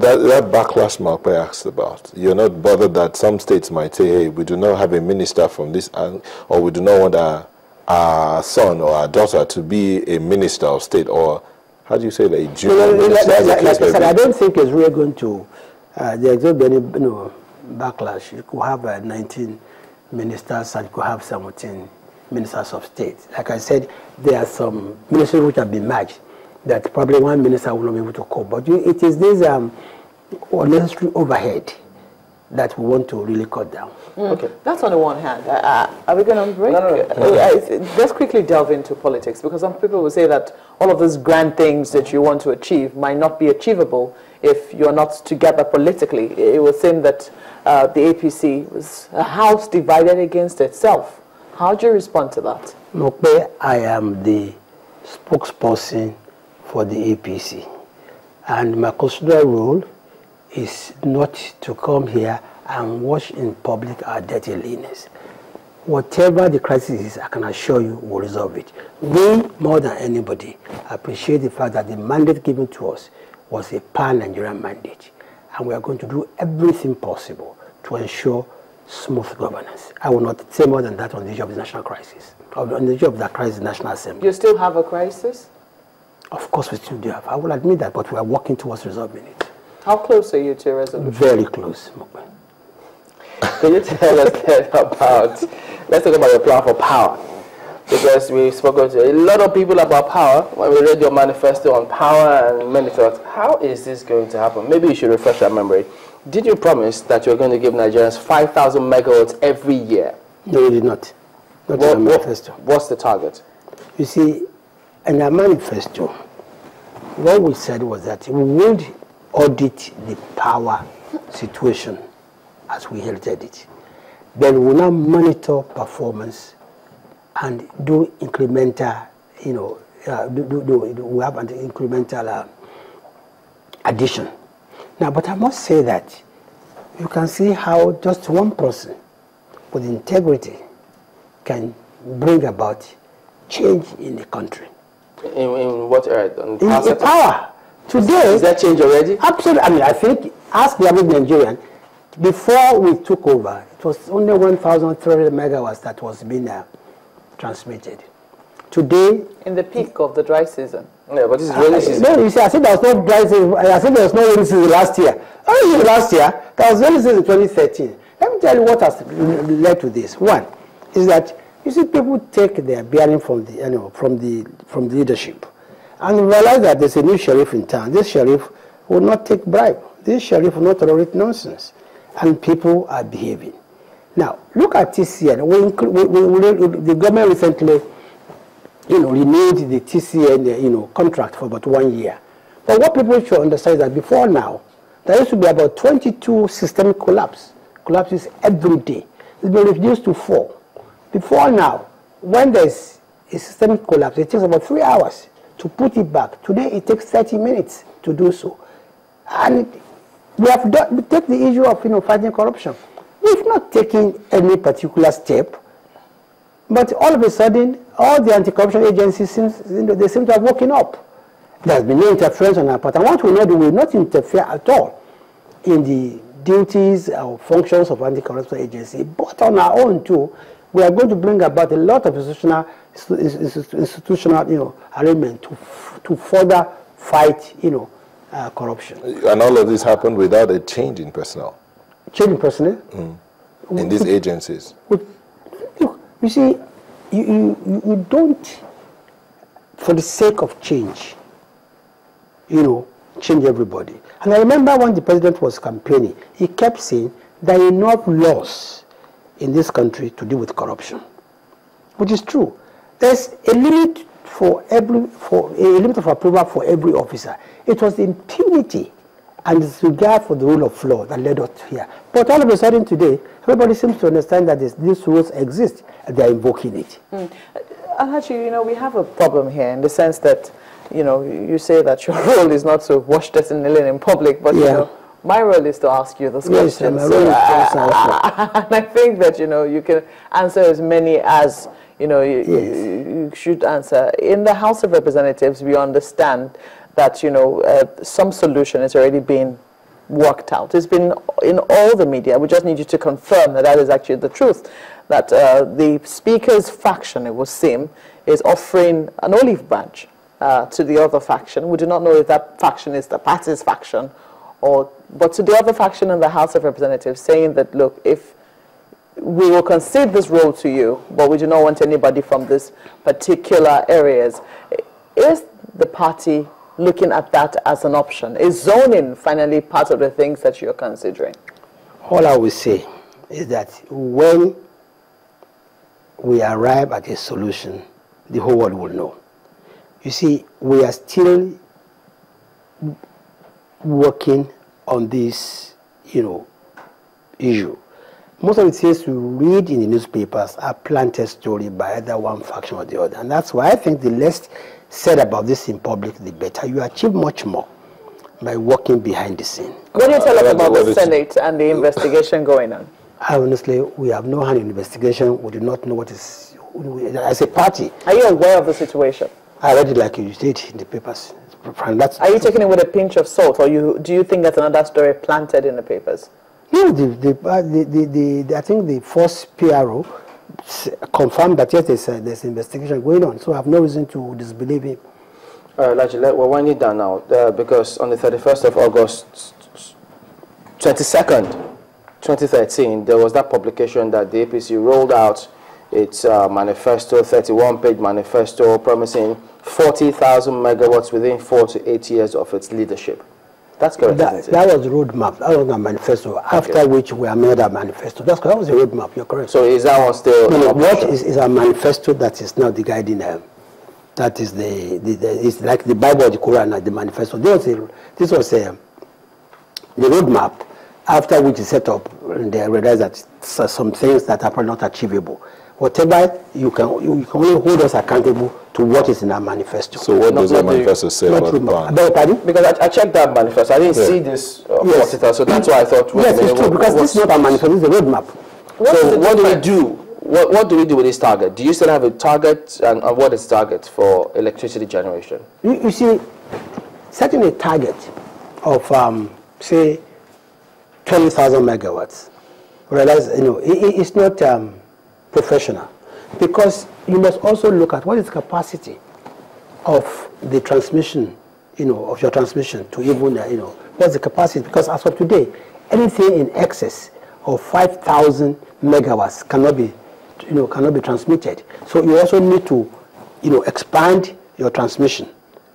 That backlash Mark asked about, you're not bothered that some states might say, hey, we do not have a minister from this, or we do not want our son or our daughter to be a minister of state, or how do you say that? A junior minister, like I said, I don't think it's really going to, there's going to be any backlash. You could have 19 ministers and you could have 17 ministers of state. Like I said, there are some ministries which have been merged that probably one minister will not be able to cope. But it is this unnecessary overhead that we want to really cut down. Okay. That's on the one hand. Are we going to break? No. Let's quickly delve into politics, because some people will say that all of those grand things that you want to achieve might not be achievable if you're not together politically. It would seem that the APC was a house divided against itself. How do you respond to that? Mokpe, I am the spokesperson for the APC, and my constitutional role is not to come here and wash in public our dirty linens. Whatever the crisis is, I can assure you we'll resolve it. We, more than anybody, appreciate the fact that the mandate given to us was a pan-Nigerian mandate, and we are going to do everything possible to ensure smooth governance. I will not say more than that on the issue of the national crisis, on the issue of the crisis in the National Assembly. You still have a crisis? Of course we still do have. I will admit that, but we are working towards resolving it. How close are you to a resolution? Very close. Can you tell us then about, let's talk about your plan for power. Because we've spoken to a lot of people about power. When we read your manifesto on power, and many thought, how is this going to happen? Maybe you should refresh our memory. Did you promise that you're going to give Nigerians 5,000 megawatts every year? No, we did not. Not in our manifesto. What's the target? You see, in our manifesto, what we said was that we would audit the power situation as we inherited it. Then we will now monitor performance and do incremental, we have an incremental addition. Now, but I must say that you can see how just one person with integrity can bring about change in the country. In what area? In power. Today, is that change already? Absolutely. I mean, I think, ask the average Nigerian, before we took over, it was only 1,300 megawatts that was being transmitted. Today, in the peak of the dry season. Yeah, but this is rainy season. No, you see, I said there was no dry season. I said there was no rainy season last year. Only last year, there was rainy season in 2013. Let me tell you what has led to this. One is that you see people take their bearing from the from the leadership, and realize that there's a new sheriff in town. This sheriff will not take bribe. This sheriff will not tolerate nonsense, and people are behaving. Now look at TCN. The government recently, renewed the TCN, contract for about 1 year. But what people should understand is that before now, there used to be about 22 systemic collapses every day. It's been reduced to 4. Before now, when there's a systemic collapse, it takes about 3 hours to put it back. Today, it takes 30 minutes to do so. And we take the issue of fighting corruption. We've not taken any particular step, but all of a sudden, all the anti-corruption agencies seem to have woken up. There's been no interference on our part. And what we will not interfere at all in the duties or functions of anti-corruption agency, but on our own too, we are going to bring about a lot of institutional arrangement to further fight corruption. And all of this happened without a change in personnel. Change in personnel? In these agencies. Look, you see, you don't, for the sake of change, change everybody. And I remember when the president was campaigning, he kept saying there are enough laws in this country to deal with corruption, which is true. There's a limit a limit of approval for every officer. It was the impunity and disregard for the rule of law that led us here. But all of a sudden today, everybody seems to understand that these rules exist and they are invoking it. Alhaji, we have a problem here in the sense that, you say that your role is not to wash dirty linen in public, but my role is to ask you this question. My role is to and I think that you can answer as many as you should answer. In the House of Representatives, we understand that some solution has already been worked out. It's been in all the media. We just need you to confirm that that is actually the truth, that the Speaker's faction, it would seem, is offering an olive branch to the other faction. We do not know if that faction is the party's faction, but to the other faction in the House of Representatives, saying that, look, if we will concede this role to you, but we do not want anybody from this particular areas. Is the party looking at that as an option? Is zoning finally part of the things that you're considering? All I will say is that when we arrive at a solution, the whole world will know. You see, we are still working on this, issue. Most of the things we read in the newspapers are planted story by either one faction or the other. And that's why I think the less said about this in public, the better. You achieve much more by working behind the scene. What do you tell us about the Senate and the investigation going on? Honestly, we have no hand in investigation. We do not know what is, as a party. Are you aware of the situation? I read it like you did in the papers. Are you taking it with a pinch of salt, or do you think that's another story planted in the papers? No, I think the first PRO confirmed that yes, there's investigation going on, so I have no reason to disbelieve him. We're winding down now, because on the 31st of August, 22nd, 2013, there was that publication that the APC rolled out its manifesto, 31-page manifesto, promising 40,000 megawatts within 4 to 8 years of its leadership. That's correct. That was the roadmap. That was the manifesto. Okay. After which we amended our manifesto. That was the roadmap. You're correct. So is that one still? No, what is a manifesto that is not the guiding? That is it's like the Bible or the Quran, like the manifesto. This was the roadmap. After which is set up, and they realized that some things that are probably not achievable. Whatever you can only hold us accountable to what is in our manifesto. So what does the manifesto say about the plan? Because I checked that manifesto, I didn't see this yes. so that's why I thought. Yes, it's true, because this is not our manifesto, it's a roadmap. So what do we do? What do we do with this target? Do you still have a target, and what is the target for electricity generation? You see, setting a target of, say, 20,000 megawatts, realize, it's not professional, because you must also look at what is the capacity of the transmission, of your transmission to even, what's the capacity, because as of today, anything in excess of 5,000 megawatts cannot be transmitted. So you also need to, expand your transmission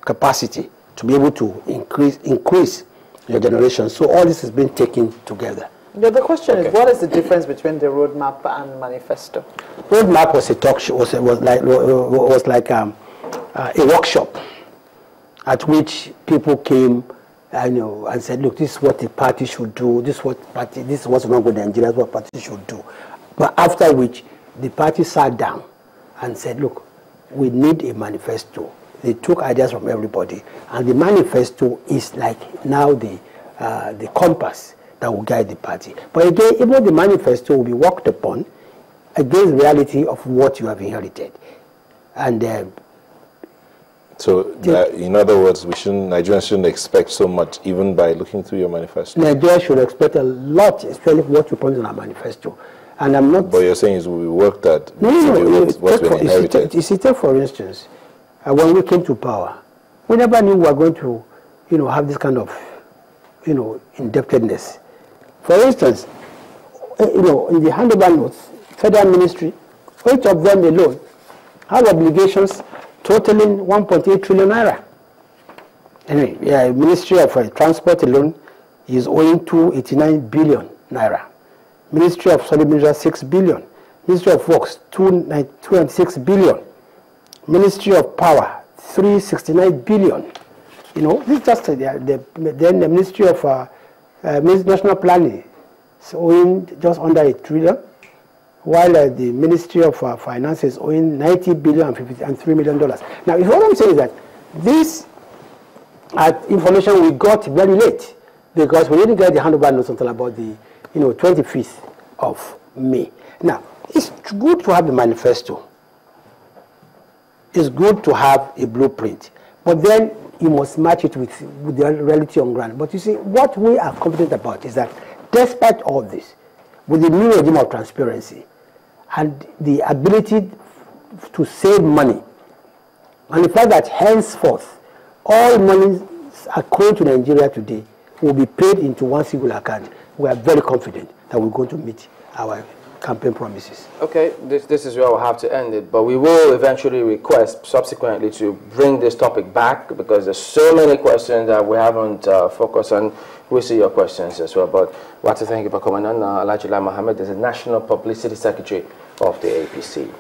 capacity to be able to increase your generation. So all this has been taken together. Yeah, the question is, what is the difference between the roadmap and manifesto? Roadmap was a talk show. Was like a workshop at which people came, and said, look, this is what the party should do. This is what's wrong with Nigeria. What party should do. But after which the party sat down and said, look, we need a manifesto. They took ideas from everybody, and the manifesto is like now the compass that will guide the party. But again, even the manifesto will be worked upon against the reality of what you have inherited. And so, in other words, Nigerians shouldn't expect so much even by looking through your manifesto. Nigeria should expect a lot, especially what you promise in our manifesto. And I'm not. But you're saying is we worked at what's been inherited. You see, take for instance, when we came to power, we never knew we were going to, have this kind of, indebtedness. For instance, in the handover notes, federal ministry, each of them alone have obligations totaling 1.8 trillion naira. Anyway, Ministry of Transport alone is owing 289 billion naira. Ministry of Solid Minerals 6 billion. Ministry of Works 296 billion. Ministry of Power 369 billion. This is just then the Ministry of National Planning is owing just under $1 trillion, while the Ministry of Finance is owing 90 billion and $3 million. Now, what I'm saying is that this information we got very late, because we didn't get the handover notes until about the 25th of May. Now, it's good to have a manifesto. It's good to have a blueprint. But then you must match it with the reality on ground. But you see, what we are confident about is that despite all this, with the new regime of transparency and the ability to save money, and the fact that henceforth all monies accruing to Nigeria today will be paid into one single account, we are very confident that we're going to meet our campaign promises. Okay, this is where we'll have to end it, but we will eventually request subsequently to bring this topic back because there's so many questions that we haven't focused on. We'll see your questions as well, but we want to thank you for coming on. Lai Mohammed is the National Publicity Secretary of the APC.